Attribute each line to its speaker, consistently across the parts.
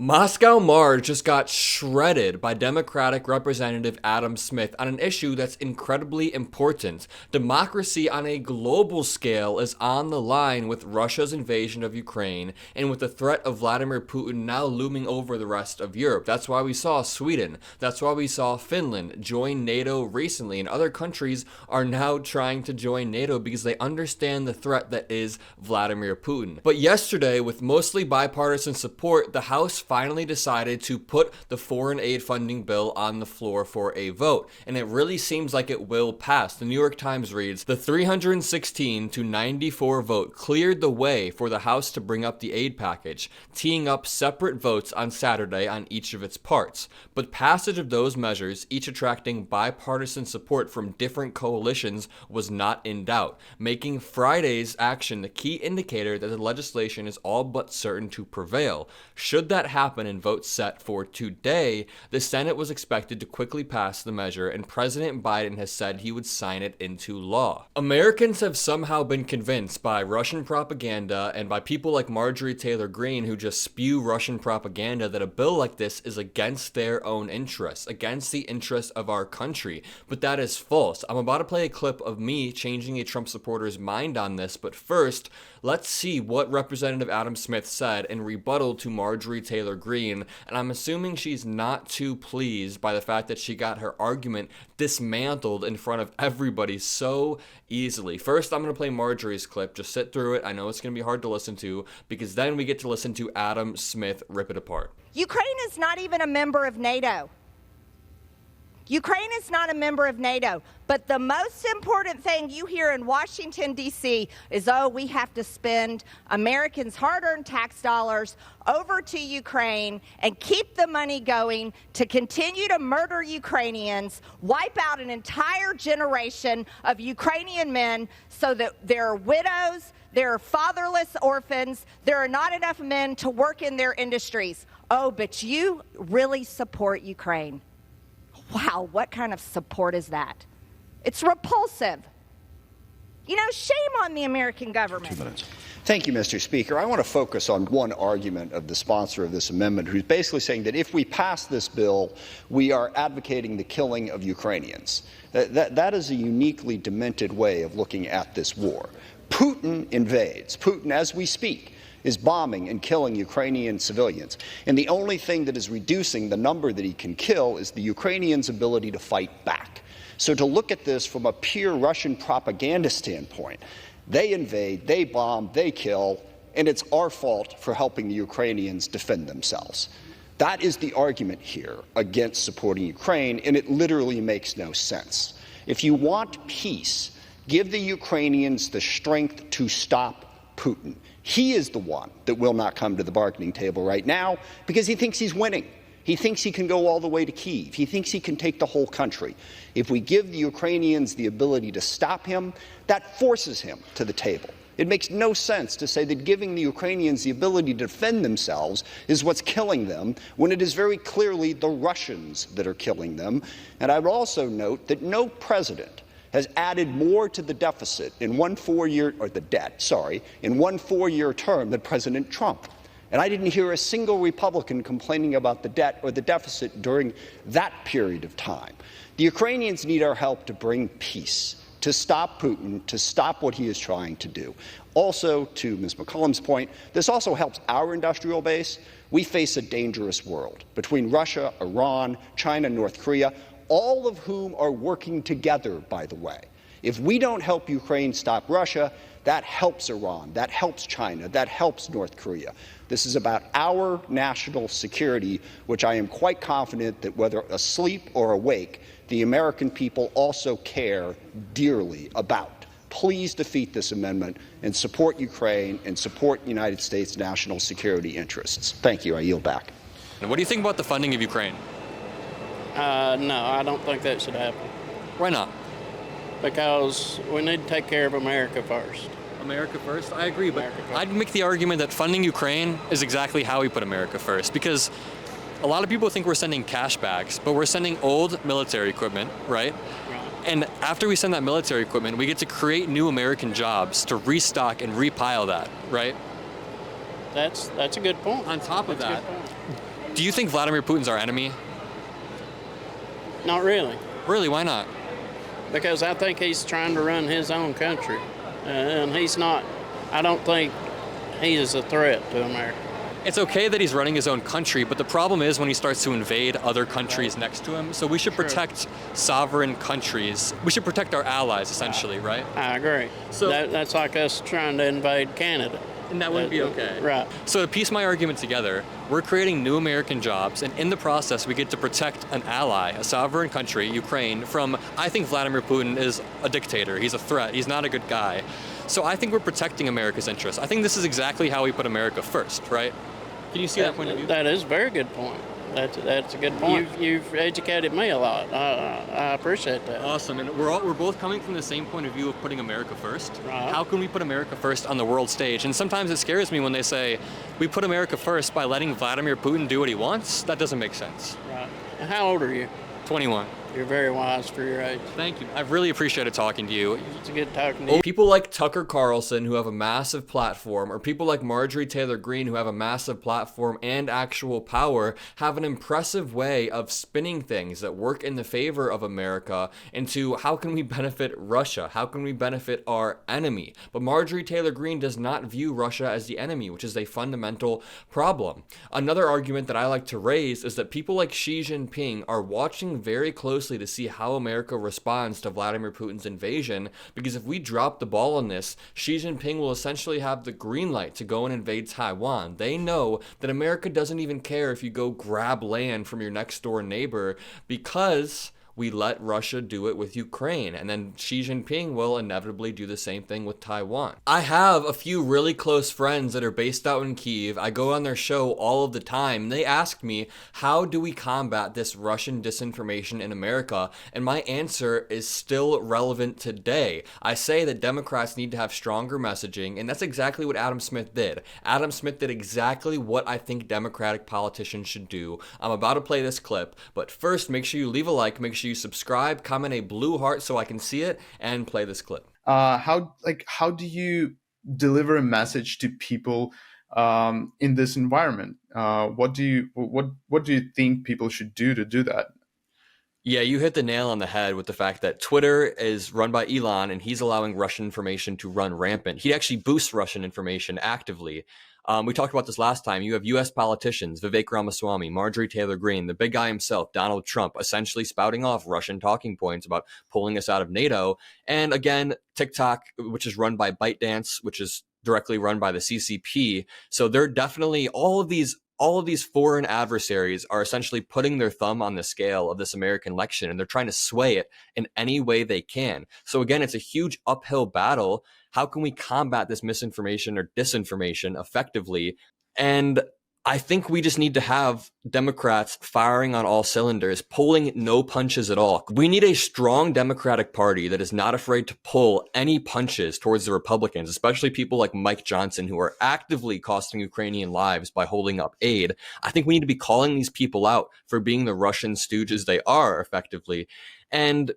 Speaker 1: Moscow Marge just got shredded by Democratic Representative Adam Smith on an issue that's incredibly important. Democracy on a global scale is on the line with Russia's invasion of Ukraine and with the threat of Vladimir Putin now looming over the rest of Europe. That's why we saw Sweden, that's why we saw Finland join NATO recently, and other countries are now trying to join NATO because they understand the threat that is Vladimir Putin. But yesterday, with mostly bipartisan support, the House finally decided to put the foreign aid funding bill on the floor for a vote, and it really seems like it will pass. The New York Times reads, the 316 to 94 vote cleared the way for the House to bring up the aid package, teeing up separate votes on Saturday on each of its parts. But passage of those measures, each attracting bipartisan support from different coalitions, was not in doubt, making Friday's action the key indicator that the legislation is all but certain to prevail. Should that happen in votes set for today, the Senate was expected to quickly pass the measure, and President Biden has said he would sign it into law. Americans have somehow been convinced by Russian propaganda and by people like Marjorie Taylor Greene, who just spew Russian propaganda, that a bill like this is against their own interests, against the interests of our country. But that is false. I'm about to play a clip of me changing a Trump supporter's mind on this, but first, let's see what Representative Adam Smith said in rebuttal to Marjorie Taylor Greene, and I'm assuming she's not too pleased by the fact that she got her argument dismantled in front of everybody so easily. First, I'm going to play Marjorie's clip. Just sit through it. I know it's going to be hard to listen to, because then we get to listen to Adam Smith rip it apart.
Speaker 2: Ukraine is not even a member of NATO. Ukraine is not a member of NATO, but the most important thing you hear in Washington, D.C. is, oh, we have to spend Americans' hard-earned tax dollars over to Ukraine and keep the money going to continue to murder Ukrainians, wipe out an entire generation of Ukrainian men so that there are widows, there are fatherless orphans, there are not enough men to work in their industries. Oh, but you really support Ukraine. Wow, what kind of support is that? It's repulsive. You know, shame on the American government.
Speaker 3: 2 minutes. Thank you, Mr. Speaker. I want to focus on one argument of the sponsor of this amendment, who's basically saying that if we pass this bill, we are advocating the killing of Ukrainians. That is a uniquely demented way of looking at this war. Putin invades. Putin, as we speak, is bombing and killing Ukrainian civilians. And the only thing that is reducing the number that he can kill is the Ukrainians' ability to fight back. So to look at this from a pure Russian propaganda standpoint, they invade, they bomb, they kill, and it's our fault for helping the Ukrainians defend themselves. That is the argument here against supporting Ukraine, and it literally makes no sense. If you want peace, give the Ukrainians the strength to stop Putin. He is the one that will not come to the bargaining table right now because he thinks he's winning. He thinks he can go all the way to Kyiv. He thinks he can take the whole country. If we give the Ukrainians the ability to stop him, that forces him to the table. It makes no sense to say that giving the Ukrainians the ability to defend themselves is what's killing them, when it is very clearly the Russians that are killing them. And I would also note that no president has added more to the deficit in one 4-year, or the debt, sorry, in one 4-year term than President Trump. And I didn't hear a single Republican complaining about the debt or the deficit during that period of time. The Ukrainians need our help to bring peace, to stop Putin, to stop what he is trying to do. Also, to Ms. McCollum's point, this also helps our industrial base. We face a dangerous world between Russia, Iran, China, North Korea, all of whom are working together, by the way. If we don't help Ukraine stop Russia, that helps Iran, that helps China, that helps North Korea. This is about our national security, which I am quite confident that whether asleep or awake, the American people also care dearly about. Please defeat this amendment and support Ukraine and support United States national security interests. Thank you. I yield back.
Speaker 1: And what do you think about the funding of Ukraine?
Speaker 4: No, I don't think that should happen.
Speaker 1: Why not?
Speaker 4: Because we need to take care of America first.
Speaker 1: America first? I agree, but I'd make the argument that funding Ukraine is exactly how we put America first, because a lot of people think we're sending cash bags, but we're sending old military equipment, right? And after we send that military equipment, we get to create new American jobs to restock and repile that, right?
Speaker 4: That's a good point.
Speaker 1: On top of that, Do you think Vladimir Putin's our enemy?
Speaker 4: Not really,
Speaker 1: Really, why not?
Speaker 4: because I think he's trying to run his own country, and he's not. I don't think he is a threat to America.
Speaker 1: It's okay that he's running his own country, but the problem is when he starts to invade other countries next to him. So we should protect sovereign countries. We should protect our allies, essentially, right?
Speaker 4: I agree.
Speaker 1: So-
Speaker 4: That's like us trying to invade Canada.
Speaker 1: And that wouldn't be okay.
Speaker 4: Right.
Speaker 1: So to piece my argument together, we're creating new American jobs, and in the process, we get to protect an ally, a sovereign country, Ukraine, from, I think Vladimir Putin is a dictator. He's a threat. He's not a good guy. So I think we're protecting America's interests. I think this is exactly how we put America first, right? Can you see that point of view?
Speaker 4: That is a very good point. That's a good point. You've educated me a lot. I appreciate that.
Speaker 1: Awesome, and we're both coming from the same point of view of putting America first.
Speaker 4: Right.
Speaker 1: How can we put America first on the world stage? And sometimes it scares me when they say, we put America first by letting Vladimir Putin do what he wants. That doesn't make sense.
Speaker 4: Right. And how old are you?
Speaker 1: 21.
Speaker 4: You're very wise for your age.
Speaker 1: Thank you. I've really appreciated talking to you.
Speaker 4: It's good talking to you.
Speaker 1: People like Tucker Carlson, who have a massive platform, or people like Marjorie Taylor Greene, who have a massive platform and actual power, have an impressive way of spinning things that work in the favor of America into how can we benefit Russia? How can we benefit our enemy? But Marjorie Taylor Greene does not view Russia as the enemy, which is a fundamental problem. Another argument that I like to raise is that people like Xi Jinping are watching very closely to see how America responds to Vladimir Putin's invasion, because if we drop the ball on this, Xi Jinping will essentially have the green light to go and invade Taiwan. They know that America doesn't even care if you go grab land from your next door neighbor, because we let Russia do it with Ukraine, and then Xi Jinping will inevitably do the same thing with Taiwan. I have a few really close friends that are based out in Kyiv. I go on their show all of the time. They ask me, how do we combat this Russian disinformation in America? And my answer is still relevant today. I say that Democrats need to have stronger messaging, and that's exactly what Adam Smith did. Adam Smith did exactly what I think Democratic politicians should do. I'm about to play this clip, but first, make sure you leave a like, make sure you subscribe, comment a blue heart so I can see it, and play this clip.
Speaker 5: How do you deliver a message to people in this environment? What do you think people should do to do that?
Speaker 1: Yeah, you hit the nail on the head with the fact that Twitter is run by Elon, and he's allowing Russian information to run rampant. He actually boosts Russian information actively. We talked about this last time. You have U.S. politicians, Vivek Ramaswamy, Marjorie Taylor Greene, the big guy himself, Donald Trump, essentially spouting off Russian talking points about pulling us out of NATO. And again, TikTok, which is run by ByteDance, which is directly run by the CCP. So they're definitely, all of these foreign adversaries are essentially putting their thumb on the scale of this American election, and they're trying to sway it in any way they can. So again, it's a huge uphill battle. How can we combat this misinformation or disinformation effectively? And I think we just need to have Democrats firing on all cylinders, pulling no punches at all. We need a strong Democratic Party that is not afraid to pull any punches towards the Republicans, especially people like Mike Johnson, who are actively costing Ukrainian lives by holding up aid. I think we need to be calling these people out for being the Russian stooges they are, effectively. And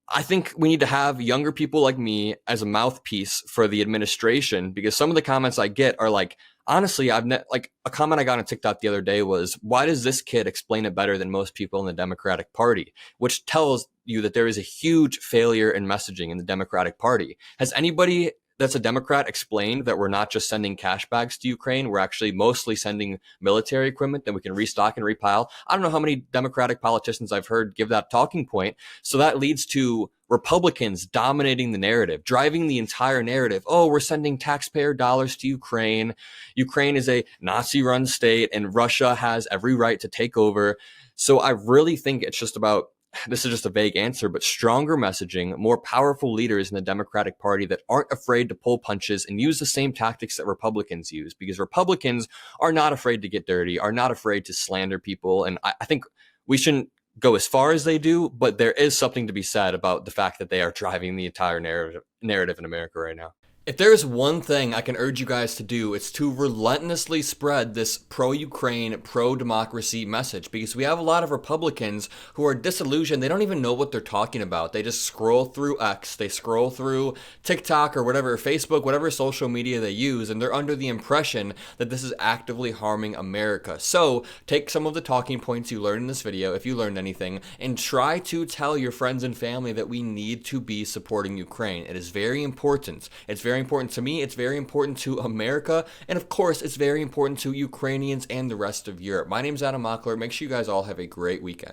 Speaker 1: I think we need to have younger people like me as a mouthpiece for the administration, because some of the comments I get are like, honestly, like a comment I got on TikTok the other day was, why does this kid explain it better than most people in the Democratic Party? Which tells you that there is a huge failure in messaging in the Democratic Party. Has anybody that's a Democrat explained that we're not just sending cash bags to Ukraine, we're actually mostly sending military equipment that we can restock and repile? I don't know how many Democratic politicians I've heard give that talking point. So that leads to Republicans dominating the narrative, driving the entire narrative. Oh, we're sending taxpayer dollars to Ukraine. Ukraine is a Nazi-run state, and Russia has every right to take over. So I really think it's just about, this is just a vague answer, but stronger messaging, more powerful leaders in the Democratic Party that aren't afraid to pull punches and use the same tactics that Republicans use, because Republicans are not afraid to get dirty, are not afraid to slander people. And I think we shouldn't go as far as they do, but there is something to be said about the fact that they are driving the entire narrative in America right now. If there's one thing I can urge you guys to do, it's to relentlessly spread this pro-Ukraine, pro-democracy message, because we have a lot of Republicans who are disillusioned. They don't even know what they're talking about. They just scroll through X, they scroll through TikTok or whatever, Facebook, whatever social media they use, and they're under the impression that this is actively harming America. So take some of the talking points you learned in this video, if you learned anything, and try to tell your friends and family that we need to be supporting Ukraine. It is very important. It's very important to me, it's very important to America, and of course, it's very important to Ukrainians and the rest of Europe. My name is Adam Mockler. Make sure you guys all have a great weekend.